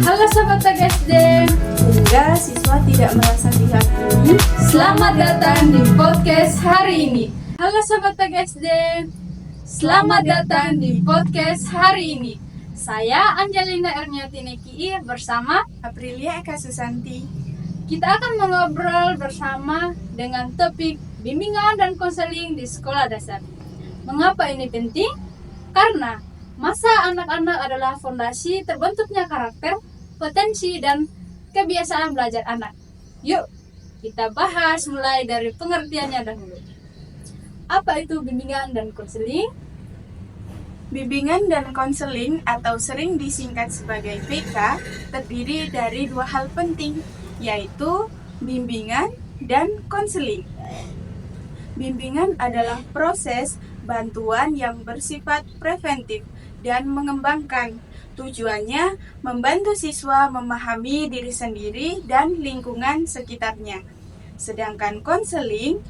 Halo Sobat TGSD, sehingga siswa tidak merasa dihakimi. selamat datang di podcast hari ini. Halo Sobat TGSD, selamat datang di podcast hari ini. Saya Angelina Erniati Neki bersama Aprilia Eka Susanti. kita akan mengobrol bersama dengan topik bimbingan dan konseling di sekolah dasar. Mengapa ini penting? Karena masa anak-anak adalah fondasi terbentuknya karakter, potensi, dan kebiasaan belajar anak. Yuk, kita bahas mulai dari pengertiannya dahulu. Apa itu bimbingan dan konseling? Bimbingan dan konseling atau sering disingkat sebagai BK terdiri dari dua hal penting, yaitu bimbingan dan konseling. Bimbingan adalah proses bantuan yang bersifat preventif dan mengembangkan. Tujuannya membantu siswa memahami diri sendiri dan lingkungan sekitarnya. Sedangkan konseling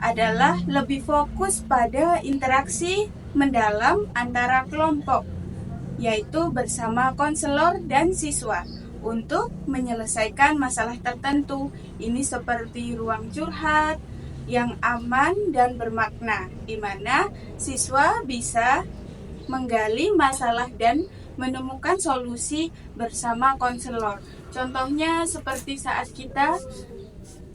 adalah lebih fokus pada interaksi mendalam antara kelompok, yaitu bersama konselor dan siswa untuk menyelesaikan masalah tertentu. Ini seperti ruang curhat yang aman dan bermakna, di mana siswa bisa menggali masalah dan menemukan solusi bersama konselor. Contohnya seperti saat kita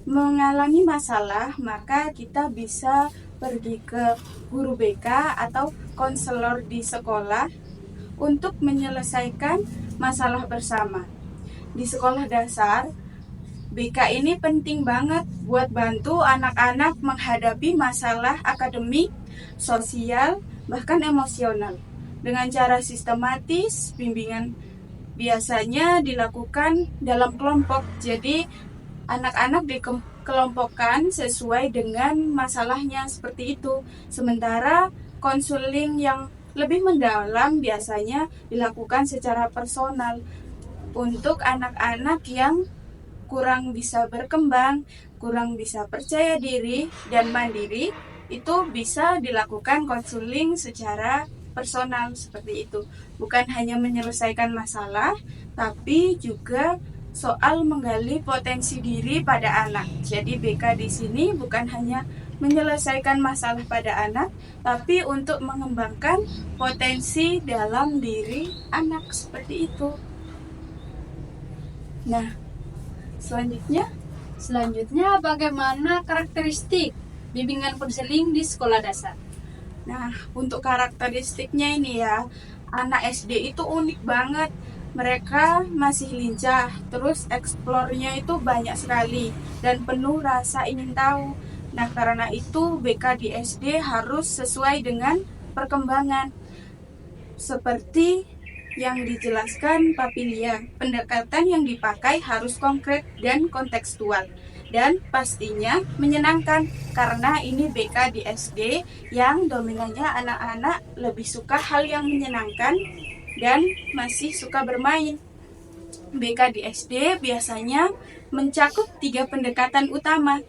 mengalami masalah, maka kita bisa pergi ke guru BK atau konselor di sekolah untuk menyelesaikan masalah bersama. Di sekolah dasar, BK ini penting banget buat bantu anak-anak menghadapi masalah akademik, sosial, bahkan emosional. Dengan cara sistematis, bimbingan biasanya dilakukan dalam kelompok. Jadi, anak-anak dikelompokkan sesuai dengan masalahnya seperti itu. Sementara konseling yang lebih mendalam biasanya dilakukan secara personal untuk anak-anak yang kurang bisa berkembang, kurang bisa percaya diri dan mandiri. Itu bisa dilakukan konseling secara personal seperti itu. Bukan hanya menyelesaikan masalah, tapi juga soal menggali potensi diri pada anak. Jadi BK di sini bukan hanya menyelesaikan masalah pada anak, tapi untuk mengembangkan potensi dalam diri anak seperti itu. Nah, Selanjutnya, bagaimana karakteristik bimbingan konseling di sekolah dasar? Nah, untuk karakteristiknya ini ya, anak SD itu unik banget. Mereka masih lincah, terus eksplornya itu banyak sekali dan penuh rasa ingin tahu. Nah, karena itu BK di SD harus sesuai dengan perkembangan. Seperti yang dijelaskan Papilia, pendekatan yang dipakai harus konkret dan kontekstual. Dan pastinya menyenangkan, karena ini BK di SD yang dominannya anak-anak lebih suka hal yang menyenangkan dan masih suka bermain. BK di SD biasanya mencakup 3 pendekatan utama.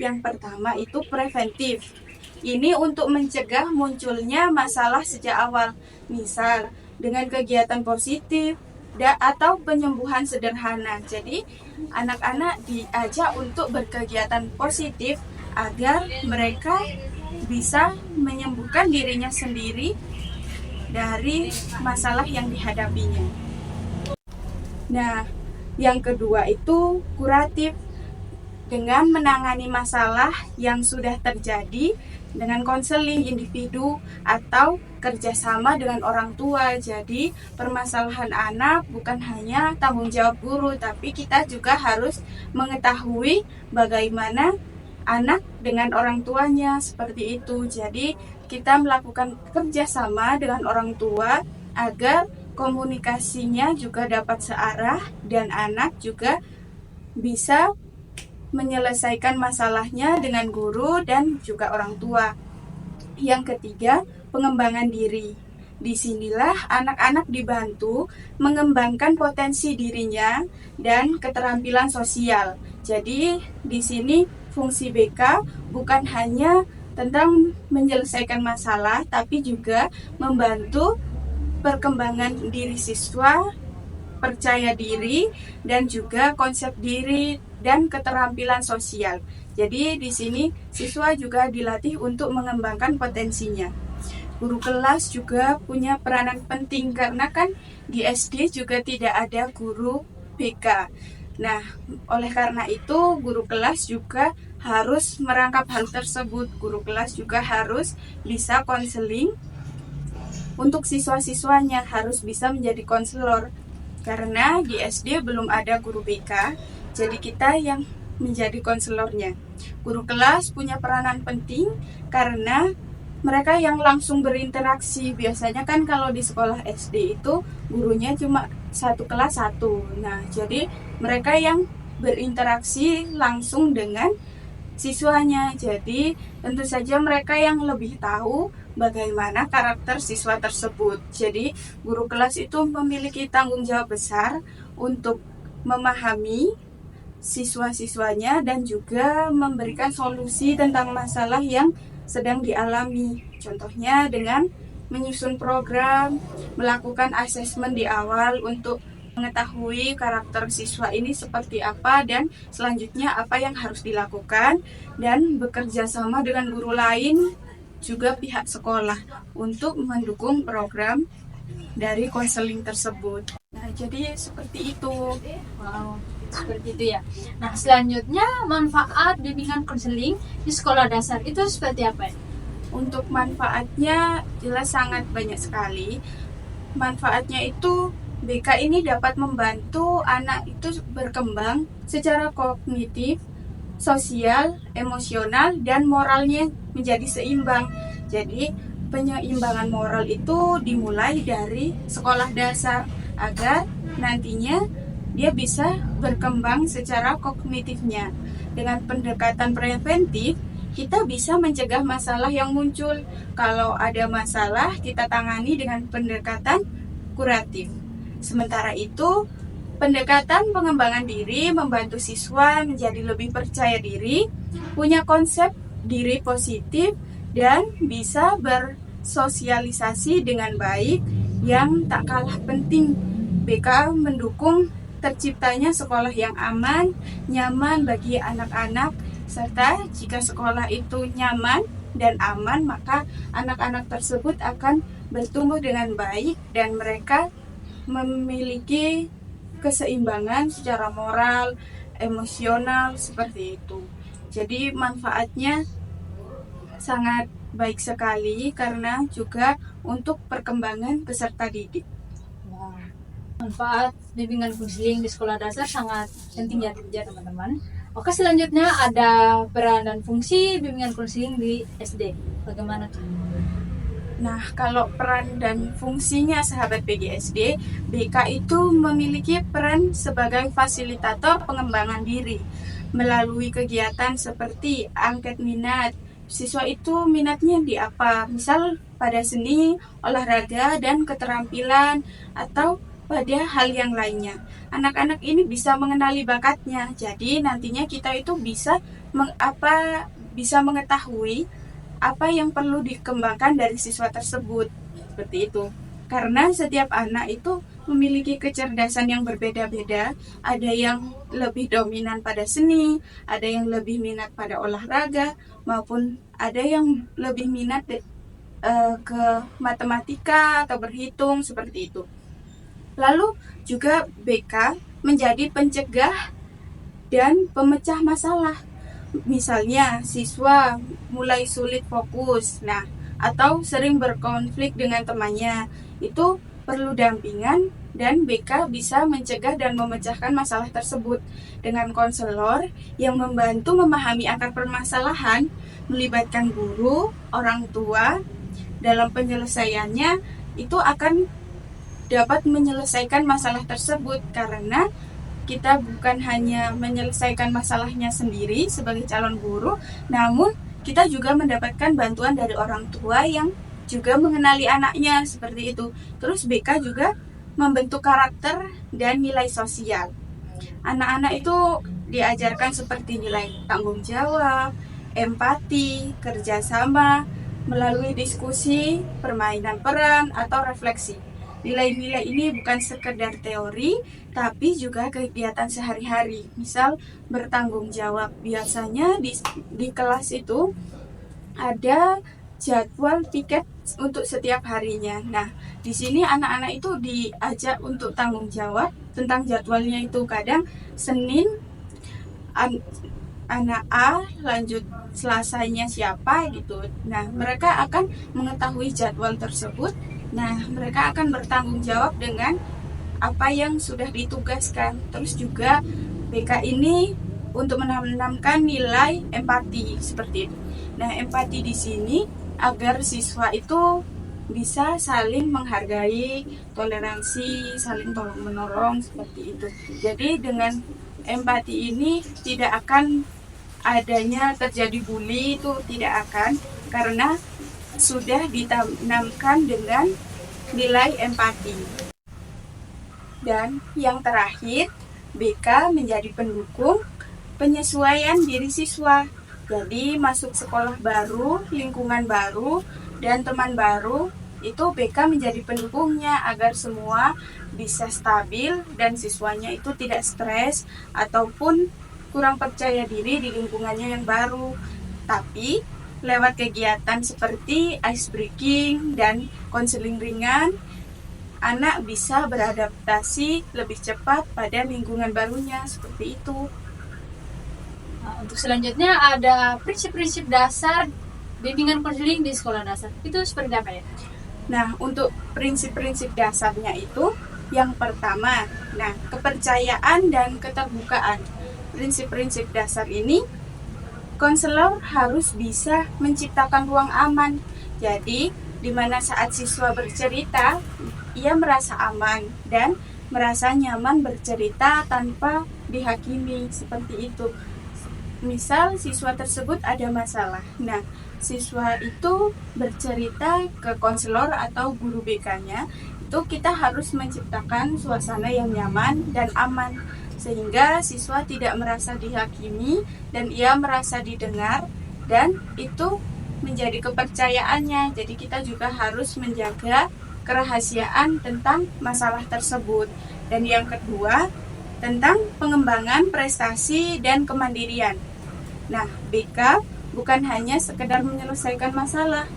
Yang pertama itu preventif. Ini untuk mencegah munculnya masalah sejak awal, misal dengan kegiatan positif atau penyembuhan sederhana. Jadi anak-anak diajak untuk berkegiatan positif agar mereka bisa menyembuhkan dirinya sendiri dari masalah yang dihadapinya. Nah, yang kedua itu kuratif, dengan menangani masalah yang sudah terjadi dengan konseling individu atau kerjasama dengan orang tua. Jadi permasalahan anak bukan hanya tanggung jawab guru, tapi kita juga harus mengetahui bagaimana anak dengan orang tuanya seperti itu. Jadi kita melakukan kerjasama dengan orang tua agar komunikasinya juga dapat searah dan anak juga bisa menyelesaikan masalahnya dengan guru dan juga orang tua. Yang ketiga, pengembangan diri. Disinilah anak-anak dibantu mengembangkan potensi dirinya dan keterampilan sosial. Jadi di sini fungsi BK bukan hanya tentang menyelesaikan masalah, tapi juga membantu perkembangan diri siswa percaya diri dan juga konsep diri dan keterampilan sosial. Jadi di sini siswa juga dilatih untuk mengembangkan potensinya. Guru kelas juga punya peranan penting karena kan di SD juga tidak ada guru BK. Nah, oleh karena itu guru kelas juga harus merangkap hal tersebut. Guru kelas juga harus bisa konseling untuk siswa-siswanya, harus bisa menjadi konselor. Karena di SD belum ada guru BK, jadi kita yang menjadi konselornya. Guru kelas punya peranan penting karena mereka yang langsung berinteraksi. Biasanya kan kalau di sekolah SD itu gurunya cuma satu kelas satu. Nah, jadi mereka yang berinteraksi langsung dengan siswanya. Jadi tentu saja mereka yang lebih tahu bagaimana karakter siswa tersebut. Jadi guru kelas itu memiliki tanggung jawab besar untuk memahami siswa-siswanya dan juga memberikan solusi tentang masalah yang sedang dialami. Contohnya dengan menyusun program, melakukan asesmen di awal untuk mengetahui karakter siswa ini seperti apa dan selanjutnya apa yang harus dilakukan, dan bekerja sama dengan guru lain juga pihak sekolah untuk mendukung program dari konseling tersebut. Nah, jadi seperti itu. Wow, seperti itu ya. Nah, selanjutnya manfaat bimbingan konseling di sekolah dasar itu seperti apa ya? Untuk manfaatnya jelas sangat banyak sekali. Manfaatnya itu BK ini dapat membantu anak itu berkembang secara kognitif, sosial, emosional, dan moralnya menjadi seimbang. Jadi penyeimbangan moral itu dimulai dari sekolah dasar agar nantinya dia bisa berkembang secara kognitifnya. Dengan pendekatan preventif, kita bisa mencegah masalah yang muncul. Kalau ada masalah, kita tangani dengan pendekatan kuratif. Sementara itu, pendekatan pengembangan diri membantu siswa menjadi lebih percaya diri, punya konsep diri positif, dan bisa bersosialisasi dengan baik. Yang tak kalah penting, BK mendukung terciptanya sekolah yang aman, nyaman bagi anak-anak, serta jika sekolah itu nyaman dan aman, maka anak-anak tersebut akan bertumbuh dengan baik dan mereka memiliki keseimbangan secara moral, emosional, seperti itu. Jadi manfaatnya sangat baik sekali karena juga untuk perkembangan peserta didik. Wow. Manfaat bimbingan konseling di sekolah dasar sangat penting ya teman-teman. Oke, selanjutnya ada peran dan fungsi bimbingan konseling di SD. Bagaimana tuh? Nah, kalau peran dan fungsinya sahabat PGSD, BK itu memiliki peran sebagai fasilitator pengembangan diri melalui kegiatan seperti angket minat. Siswa itu minatnya di apa? Misal pada seni, olahraga, dan keterampilan, atau pada hal yang lainnya. Anak-anak ini bisa mengenali bakatnya. Jadi nantinya kita itu bisa mengetahui apa yang perlu dikembangkan dari siswa tersebut, seperti itu. Karena setiap anak itu memiliki kecerdasan yang berbeda-beda. Ada yang lebih dominan pada seni, ada yang lebih minat pada olahraga, maupun ada yang lebih minat ke matematika atau berhitung, seperti itu. Lalu juga BK menjadi pencegah dan pemecah masalah. Misalnya siswa mulai sulit fokus, atau sering berkonflik dengan temannya, itu perlu dampingan dan BK bisa mencegah dan memecahkan masalah tersebut dengan konselor yang membantu memahami akar permasalahan, melibatkan guru, orang tua dalam penyelesaiannya. Itu akan dapat menyelesaikan masalah tersebut karena kita bukan hanya menyelesaikan masalahnya sendiri sebagai calon guru, namun kita juga mendapatkan bantuan dari orang tua yang juga mengenali anaknya, seperti itu. Terus BK juga membentuk karakter dan nilai sosial. Anak-anak itu diajarkan seperti nilai tanggung jawab, empati, kerjasama, melalui diskusi, permainan peran, atau refleksi. nilai-nilai ini bukan sekedar teori, tapi juga kegiatan sehari-hari. Misal bertanggung jawab. Biasanya di kelas itu ada jadwal piket untuk setiap harinya. Nah, di sini anak-anak itu diajak untuk tanggung jawab tentang jadwalnya itu. Kadang Senin anak A, lanjut Selasanya siapa gitu. Nah, mereka akan mengetahui jadwal tersebut. Nah, mereka akan bertanggung jawab dengan apa yang sudah ditugaskan. Terus juga BK ini untuk menanamkan nilai empati seperti itu. Nah, empati di sini agar siswa itu bisa saling menghargai, toleransi, saling tolong menolong seperti itu. Jadi dengan empati ini tidak akan adanya terjadi bully, itu tidak akan, karena sudah ditanamkan dengan nilai empati. Dan yang terakhir, BK menjadi pendukung penyesuaian diri siswa. Jadi masuk sekolah baru, lingkungan baru, dan teman baru, itu BK menjadi pendukungnya agar semua bisa stabil dan siswanya itu tidak stres ataupun kurang percaya diri di lingkungannya yang baru. Tapi lewat kegiatan seperti ice breaking dan konseling ringan, anak bisa beradaptasi lebih cepat pada lingkungan barunya, seperti itu. Nah, untuk selanjutnya ada prinsip-prinsip dasar bimbingan konseling di sekolah dasar. Itu seperti apa ya? Nah, untuk prinsip-prinsip dasarnya itu, yang pertama, kepercayaan dan keterbukaan. Prinsip-prinsip dasar ini, konselor harus bisa menciptakan ruang aman. Jadi, di mana saat siswa bercerita, ia merasa aman dan merasa nyaman bercerita tanpa dihakimi, seperti itu. Misal siswa tersebut ada masalah. Nah, siswa itu bercerita ke konselor atau guru BK-nya, itu kita harus menciptakan suasana yang nyaman dan aman sehingga siswa tidak merasa dihakimi dan ia merasa didengar, dan itu menjadi kepercayaannya. Jadi kita juga harus menjaga kerahasiaan tentang masalah tersebut. Dan yang kedua, tentang pengembangan prestasi dan kemandirian. Nah, BK bukan hanya sekedar menyelesaikan masalah,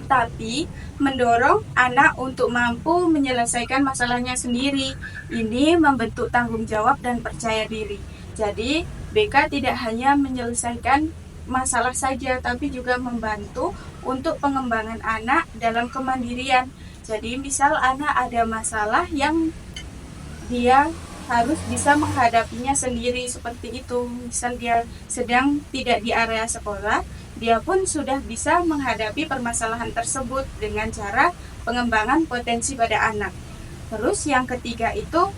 tapi mendorong anak untuk mampu menyelesaikan masalahnya sendiri. Ini membentuk tanggung jawab dan percaya diri. Jadi, BK tidak hanya menyelesaikan masalah saja, tapi juga membantu untuk pengembangan anak dalam kemandirian. Jadi, misal anak ada masalah yang dia harus bisa menghadapinya sendiri, seperti itu. Misal dia sedang tidak di area sekolah, dia pun sudah bisa menghadapi permasalahan tersebut dengan cara pengembangan potensi pada anak. Terus yang ketiga itu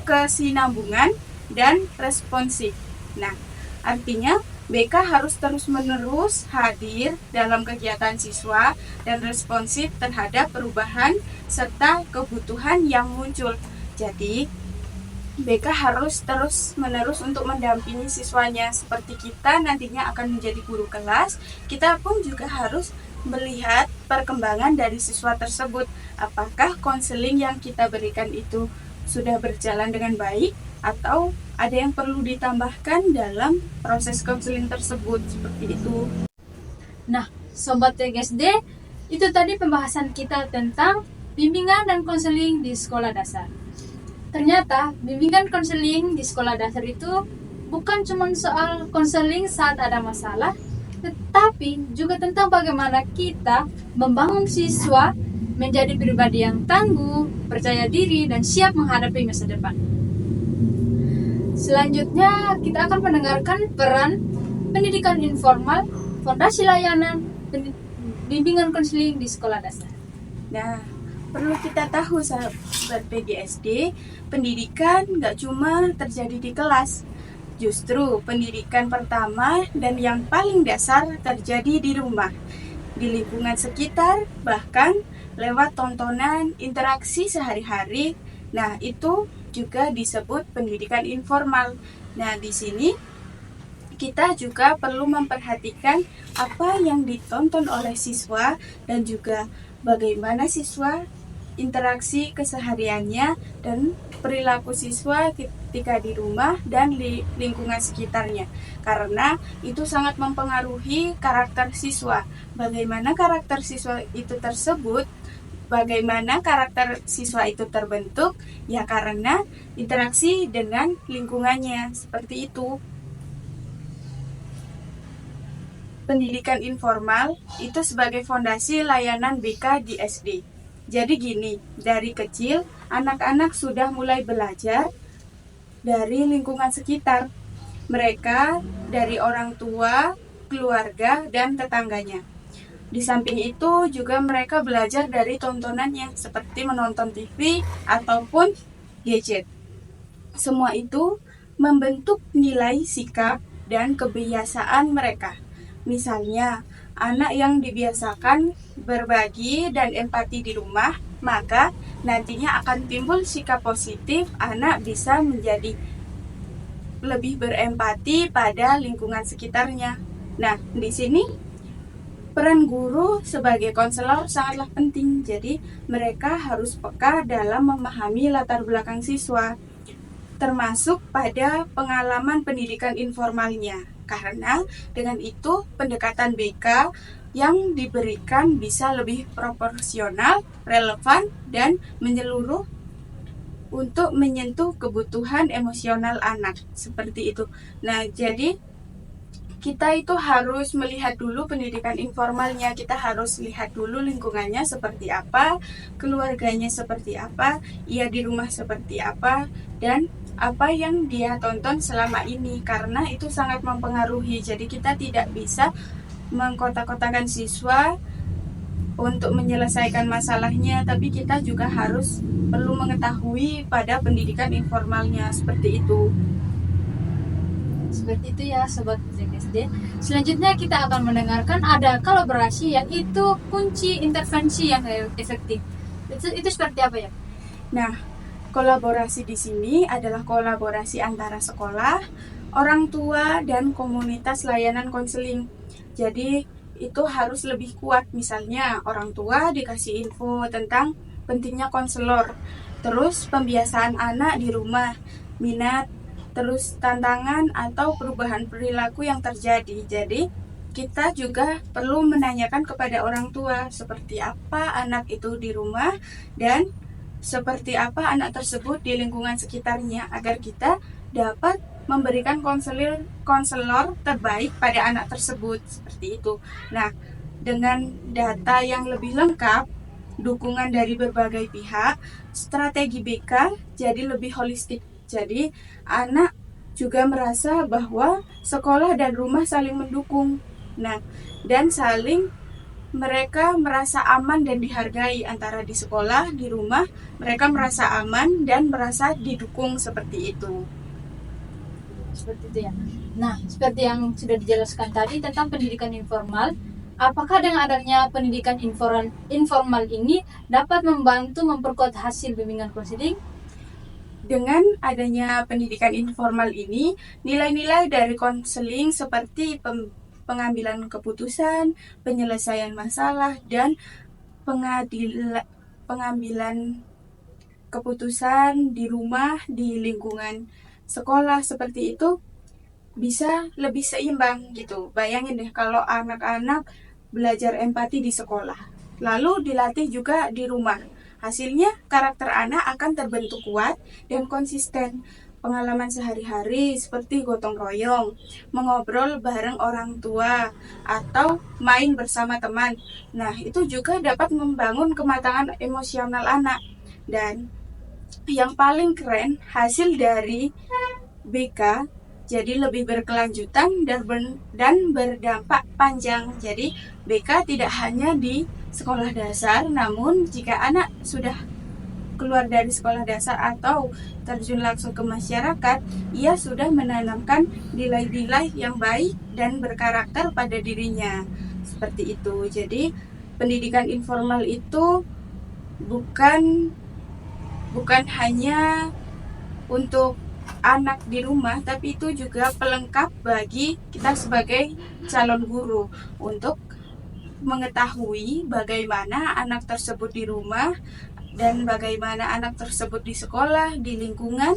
kesinambungan dan responsif. Nah, artinya BK harus terus-menerus hadir dalam kegiatan siswa dan responsif terhadap perubahan serta kebutuhan yang muncul. Jadi, BK harus terus-menerus untuk mendampingi siswanya. Seperti kita nantinya akan menjadi guru kelas, kita pun juga harus melihat perkembangan dari siswa tersebut. Apakah konseling yang kita berikan itu sudah berjalan dengan baik, atau ada yang perlu ditambahkan dalam proses konseling tersebut, seperti itu. Nah, Sobat TGSD, itu tadi pembahasan kita tentang bimbingan dan konseling di sekolah dasar. Ternyata bimbingan konseling di sekolah dasar itu bukan cuma soal konseling saat ada masalah, tetapi juga tentang bagaimana kita membangun siswa menjadi pribadi yang tangguh, percaya diri, dan siap menghadapi masa depan. Selanjutnya, kita akan mendengarkan peran pendidikan informal, fondasi layanan, bimbingan konseling di sekolah dasar. Nah, perlu kita tahu sahabat PGSD, pendidikan nggak cuma terjadi di kelas. Justru pendidikan pertama dan yang paling dasar terjadi di rumah, di lingkungan sekitar, bahkan lewat tontonan, interaksi sehari-hari. Nah, itu juga disebut pendidikan informal. Nah, di sini kita juga perlu memperhatikan apa yang ditonton oleh siswa dan juga bagaimana siswa interaksi kesehariannya dan perilaku siswa ketika di rumah dan di lingkungan sekitarnya, karena itu sangat mempengaruhi karakter siswa. Bagaimana karakter siswa itu tersebut, bagaimana karakter siswa itu terbentuk, ya karena interaksi dengan lingkungannya, seperti itu. Pendidikan informal itu sebagai fondasi layanan BK di SD. Jadi gini, dari kecil anak-anak sudah mulai belajar dari lingkungan sekitar. Mereka dari orang tua, keluarga, dan tetangganya. Di samping itu juga mereka belajar dari tontonannya seperti menonton TV ataupun gadget. Semua itu membentuk nilai sikap dan kebiasaan mereka. Misalnya, anak yang dibiasakan berbagi dan empati di rumah, maka nantinya akan timbul sikap positif, anak bisa menjadi lebih berempati pada lingkungan sekitarnya. Nah, di sini peran guru sebagai konselor sangatlah penting. Jadi, mereka harus peka dalam memahami latar belakang siswa, termasuk pada pengalaman pendidikan informalnya. Karena dengan itu pendekatan BK yang diberikan bisa lebih proporsional, relevan, dan menyeluruh untuk menyentuh kebutuhan emosional anak. Seperti itu. Nah, jadi kita itu harus melihat dulu pendidikan informalnya, kita harus lihat dulu lingkungannya seperti apa, keluarganya seperti apa, ia di rumah seperti apa, dan apa yang dia tonton selama ini, karena itu sangat mempengaruhi. Jadi kita tidak bisa mengkotak-kotakan siswa untuk menyelesaikan masalahnya, tapi kita juga harus perlu mengetahui pada pendidikan informalnya, seperti itu. Seperti itu ya Sobat SD. Selanjutnya kita akan mendengarkan ada kolaborasi, yaitu kunci intervensi yang efektif. Itu seperti apa ya? Nah, kolaborasi di sini adalah kolaborasi antara sekolah, orang tua, dan komunitas layanan konseling. Jadi itu harus lebih kuat. Misalnya orang tua dikasih info tentang pentingnya konselor, terus pembiasaan anak di rumah, minat, terus tantangan atau perubahan perilaku yang terjadi. Jadi kita juga perlu menanyakan kepada orang tua seperti apa anak itu di rumah dan seperti apa anak tersebut di lingkungan sekitarnya, agar kita dapat memberikan konselor terbaik pada anak tersebut, seperti itu. Nah, dengan data yang lebih lengkap, dukungan dari berbagai pihak, strategi BK jadi lebih holistik. Jadi anak juga merasa bahwa sekolah dan rumah saling mendukung. Nah, dan saling mereka merasa aman dan dihargai. Antara di sekolah, di rumah, mereka merasa aman dan merasa didukung, seperti itu. Seperti itu ya. Nah, seperti yang sudah dijelaskan tadi tentang pendidikan informal, apakah dengan adanya pendidikan informal ini dapat membantu memperkuat hasil bimbingan konseling? Dengan adanya pendidikan informal ini, nilai-nilai dari konseling seperti pengambilan keputusan, penyelesaian masalah, dan pengambilan keputusan di rumah, di lingkungan sekolah, seperti itu bisa lebih seimbang gitu. Bayangin deh kalau anak-anak belajar empati di sekolah, lalu dilatih juga di rumah. Hasilnya karakter anak akan terbentuk kuat dan konsisten. Pengalaman sehari-hari seperti gotong royong, mengobrol bareng orang tua, atau main bersama teman. Nah, itu juga dapat membangun kematangan emosional anak. Dan yang paling keren, hasil dari BK jadi lebih berkelanjutan dan berdampak panjang. Jadi BK tidak hanya di sekolah dasar, namun jika anak sudah keluar dari sekolah dasar atau terjun langsung ke masyarakat, ia sudah menanamkan nilai-nilai yang baik dan berkarakter pada dirinya. Seperti itu. Jadi pendidikan informal itu bukan hanya untuk anak di rumah, tapi itu juga pelengkap bagi kita sebagai calon guru untuk mengetahui bagaimana anak tersebut di rumah, dan bagaimana anak tersebut di sekolah, di lingkungan.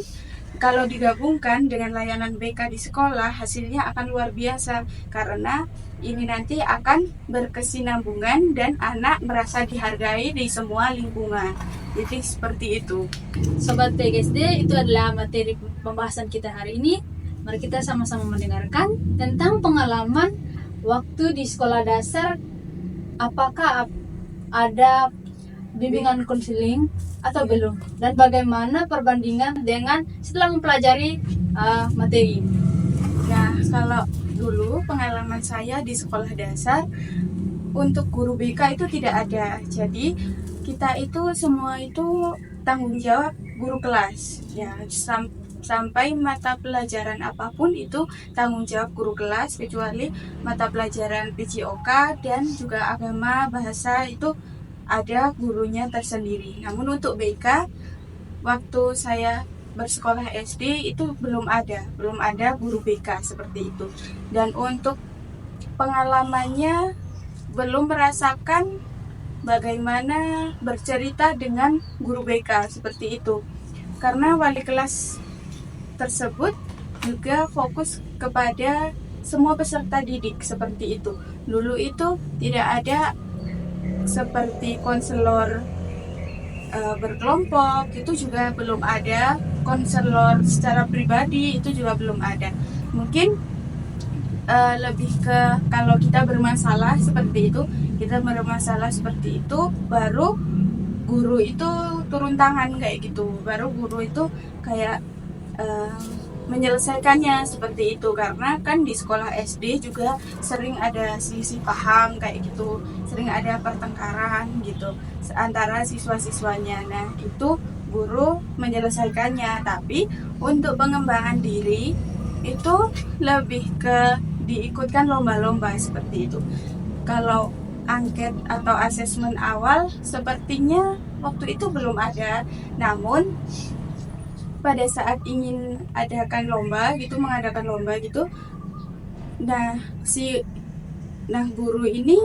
Kalau digabungkan dengan layanan BK di sekolah, hasilnya akan luar biasa karena ini nanti akan berkesinambungan dan anak merasa dihargai di semua lingkungan. Jadi seperti itu. Sobat PGSD, itu adalah materi pembahasan kita hari ini. Mari kita sama-sama mendengarkan tentang pengalaman waktu di sekolah dasar. Apakah ada bimbingan konseling atau belum, dan bagaimana perbandingan dengan setelah mempelajari materi. Nah, kalau dulu pengalaman saya di sekolah dasar untuk guru BK itu tidak ada. Jadi kita itu semua itu tanggung jawab guru kelas. Ya, sampai mata pelajaran apapun itu tanggung jawab guru kelas, kecuali mata pelajaran PJOK dan juga agama, bahasa itu ada gurunya tersendiri. Namun untuk BK, waktu saya bersekolah SD itu belum ada guru BK seperti itu. Dan untuk pengalamannya belum merasakan bagaimana bercerita dengan guru BK seperti itu. Karena wali kelas tersebut juga fokus kepada semua peserta didik seperti itu. Dulu itu tidak ada seperti konselor berkelompok, itu juga belum ada. Konselor secara pribadi itu juga belum ada. Mungkin lebih ke kalau kita bermasalah seperti itu, baru guru itu turun tangan kayak gitu. Baru guru itu kayak menyelesaikannya seperti itu, karena kan di sekolah SD juga sering ada selisih paham kayak gitu, sering ada pertengkaran gitu antara siswa-siswanya. Nah, itu guru menyelesaikannya. Tapi untuk pengembangan diri itu lebih ke diikutkan lomba-lomba seperti itu. Kalau angket atau asesmen awal sepertinya waktu itu belum ada. Namun pada saat ingin mengadakan lomba gitu, nah guru ini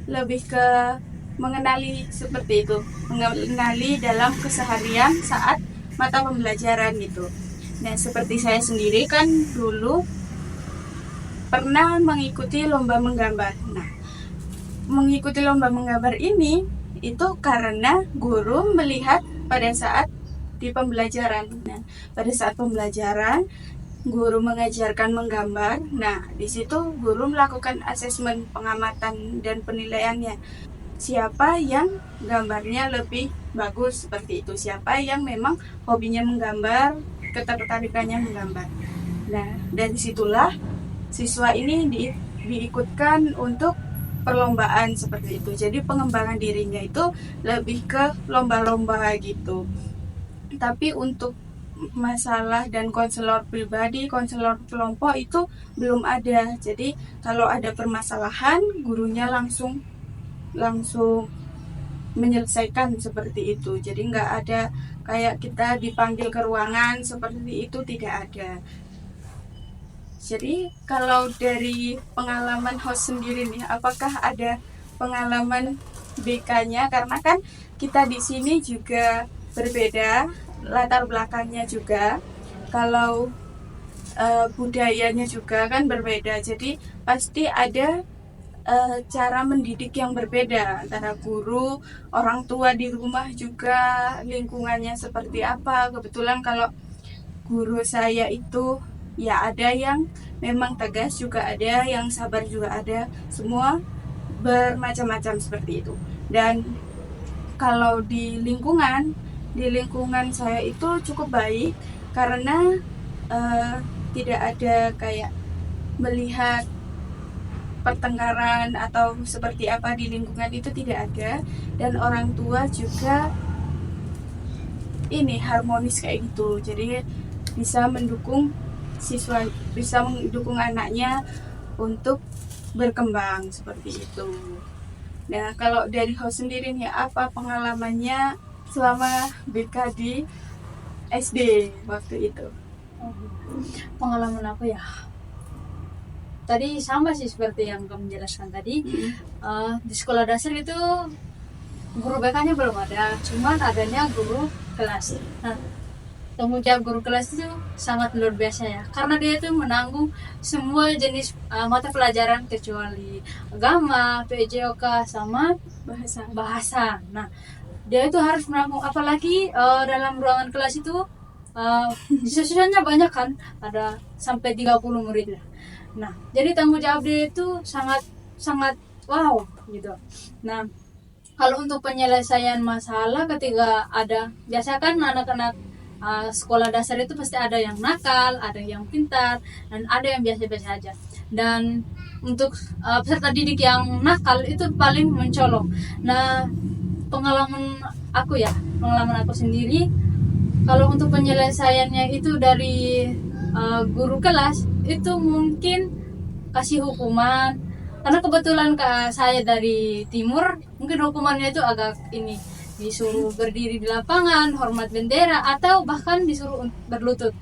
lebih ke mengenali seperti itu, mengenali dalam keseharian saat mata pembelajaran gitu. Nah, seperti saya sendiri kan dulu pernah mengikuti lomba menggambar. Nah, mengikuti lomba menggambar ini itu karena guru melihat pada saat di pembelajaran. Nah, pada saat pembelajaran guru mengajarkan menggambar. Nah, di situ guru melakukan asesmen, pengamatan dan penilaiannya. Siapa yang gambarnya lebih bagus seperti itu, siapa yang memang hobinya menggambar, ketertarikannya menggambar. Nah, dari situlah siswa ini diikutkan untuk perlombaan seperti itu. Jadi pengembangan dirinya itu lebih ke lomba-lomba gitu. Tapi untuk masalah dan konselor pribadi, konselor kelompok itu belum ada. Jadi kalau ada permasalahan, gurunya langsung menyelesaikan seperti itu. Jadi nggak ada kayak kita dipanggil ke ruangan seperti itu, tidak ada. Jadi kalau dari pengalaman host sendiri nih, apakah ada pengalaman BK-nya? Karena kan kita di sini juga berbeda, latar belakangnya juga. Kalau budayanya juga kan berbeda. Jadi pasti ada cara mendidik yang berbeda antara guru, orang tua di rumah juga, lingkungannya seperti apa. Kebetulan kalau guru saya itu ya ada yang memang tegas, juga ada yang sabar, juga ada, semua bermacam-macam seperti itu. Dan kalau di lingkungan saya itu cukup baik karena tidak ada kayak melihat pertengkaran atau seperti apa di lingkungan, itu tidak ada. Dan orang tua juga ini harmonis kayak gitu, jadi bisa mendukung siswa, bisa mendukung anaknya untuk berkembang seperti itu. Nah, kalau dari host sendiri nih, apa pengalamannya selama BK di SD waktu itu? Pengalaman apa ya? Tadi sama sih seperti yang kamu jelaskan tadi. Di sekolah dasar itu guru BK-nya belum ada, cuman adanya guru kelas. Nah, tanggung jawab guru kelas itu sangat luar biasa ya, karena dia itu menanggung semua jenis mata pelajaran kecuali agama, PJOK, sama bahasa. Nah, dia itu harus menanggung, apalagi dalam ruangan kelas itu siswanya banyak kan, ada sampai 30 murid lah. Nah, jadi tanggung jawab dia itu sangat sangat wow gitu. Nah, kalau untuk penyelesaian masalah ketika ada, biasa kan anak-anak sekolah dasar itu pasti ada yang nakal, ada yang pintar, dan ada yang biasa-biasa aja. Dan untuk peserta didik yang nakal itu paling mencolok. Nah, pengalaman aku sendiri, kalau untuk penyelesaiannya itu dari guru kelas itu mungkin kasih hukuman, karena kebetulan saya dari timur, mungkin hukumannya itu agak ini, disuruh berdiri di lapangan, hormat bendera, atau bahkan disuruh berlutut.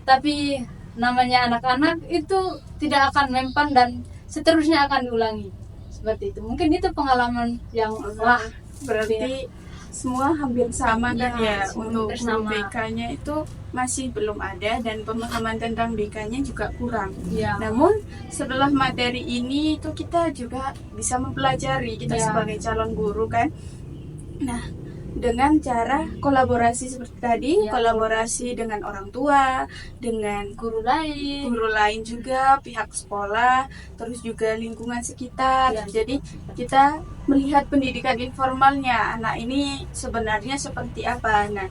Tapi namanya anak-anak itu tidak akan mempan dan seterusnya akan diulangi seperti itu. Mungkin itu pengalaman yang wah, berarti semua hampir sama kan ya, semua untuk hampir guru sama. BK-nya itu masih belum ada dan pemahaman tentang BK-nya juga kurang. Ya. Namun setelah materi ini itu kita juga bisa mempelajari, kita Ya. sebagai calon guru kan. Nah, dengan cara kolaborasi seperti tadi, Ya. kolaborasi dengan orang tua, dengan Guru lain. guru lain juga, pihak sekolah, terus juga lingkungan sekitar. Ya. Jadi kita melihat pendidikan informalnya anak ini sebenarnya seperti apa. Nah,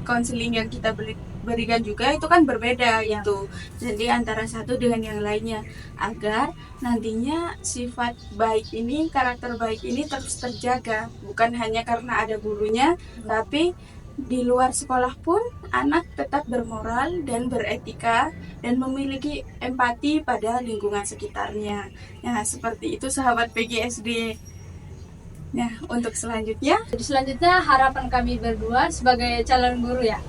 konseling yang kita berikan juga itu kan berbeda Ya. itu. Jadi antara satu dengan yang lainnya, agar nantinya sifat baik ini, karakter baik ini terus terjaga, bukan hanya karena ada gurunya, tapi di luar sekolah pun anak tetap bermoral dan beretika dan memiliki empati pada lingkungan sekitarnya. Nah, seperti itu sahabat PGSD. Nah, untuk selanjutnya, Jadi selanjutnya harapan kami berdua sebagai calon guru ya,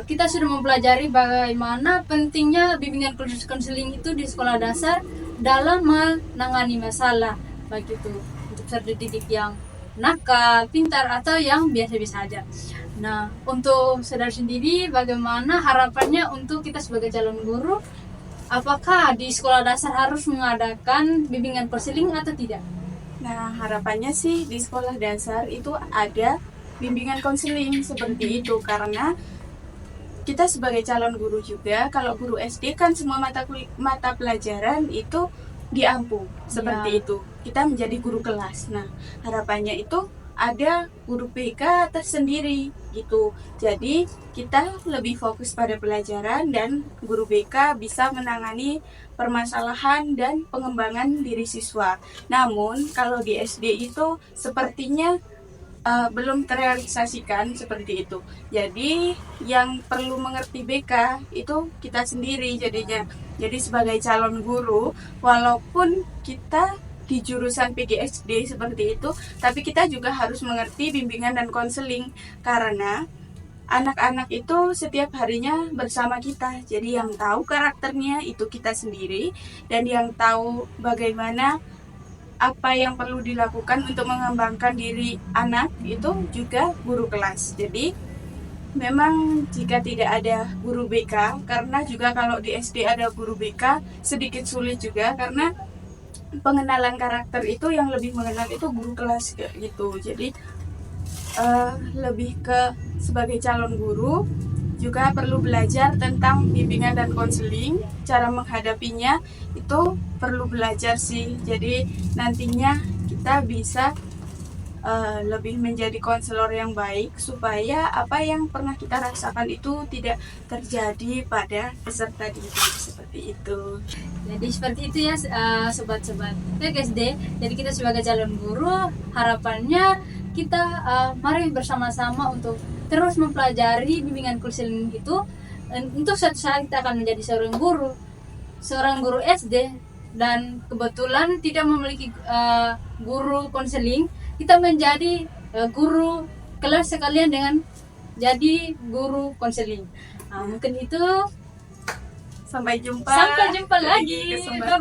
kita sudah mempelajari bagaimana pentingnya bimbingan konseling itu di sekolah dasar dalam menangani masalah, baik itu untuk peserta didik yang nakal, pintar, atau yang biasa-biasa aja. Nah, untuk saudara sendiri, bagaimana harapannya untuk kita sebagai calon guru? Apakah di sekolah dasar harus mengadakan bimbingan konseling atau tidak? nah harapannya sih di sekolah dasar itu ada bimbingan konseling seperti itu, karena kita sebagai calon guru juga, kalau guru SD kan semua mata pelajaran itu diampu seperti Ya. itu. Kita menjadi guru kelas. Nah, harapannya itu ada guru BK tersendiri gitu. Jadi kita lebih fokus pada pelajaran dan guru BK bisa menangani permasalahan dan pengembangan diri siswa. Namun kalau di SD itu sepertinya belum terrealisasikan seperti itu. Jadi yang perlu mengerti BK itu kita sendiri jadinya. Jadi sebagai calon guru, walaupun kita di jurusan PGSD seperti itu, tapi kita juga harus mengerti bimbingan dan konseling, karena anak-anak itu setiap harinya bersama kita. Jadi yang tahu karakternya itu kita sendiri, dan yang tahu bagaimana apa yang perlu dilakukan untuk mengembangkan diri anak itu juga guru kelas. Jadi memang jika tidak ada guru BK, karena juga kalau di SD ada guru BK sedikit sulit juga, karena pengenalan karakter itu yang lebih mengenal itu guru kelas gitu. Jadi lebih ke sebagai calon guru juga perlu belajar tentang bimbingan dan konseling, cara menghadapinya itu perlu belajar sih. Jadi nantinya kita bisa lebih menjadi konselor yang baik, supaya apa yang pernah kita rasakan itu tidak terjadi pada peserta didik seperti itu. Jadi seperti itu ya sobat-sobat PGSD. Jadi kita sebagai calon guru, harapannya kita mari bersama-sama untuk terus mempelajari bimbingan konseling itu. Untuk suatu saat kita akan menjadi seorang guru SD, dan kebetulan tidak memiliki guru konseling, kita menjadi guru kelas sekalian dengan jadi guru konseling. Mungkin itu. Sampai jumpa Sampai jumpa di lagi. kesempatan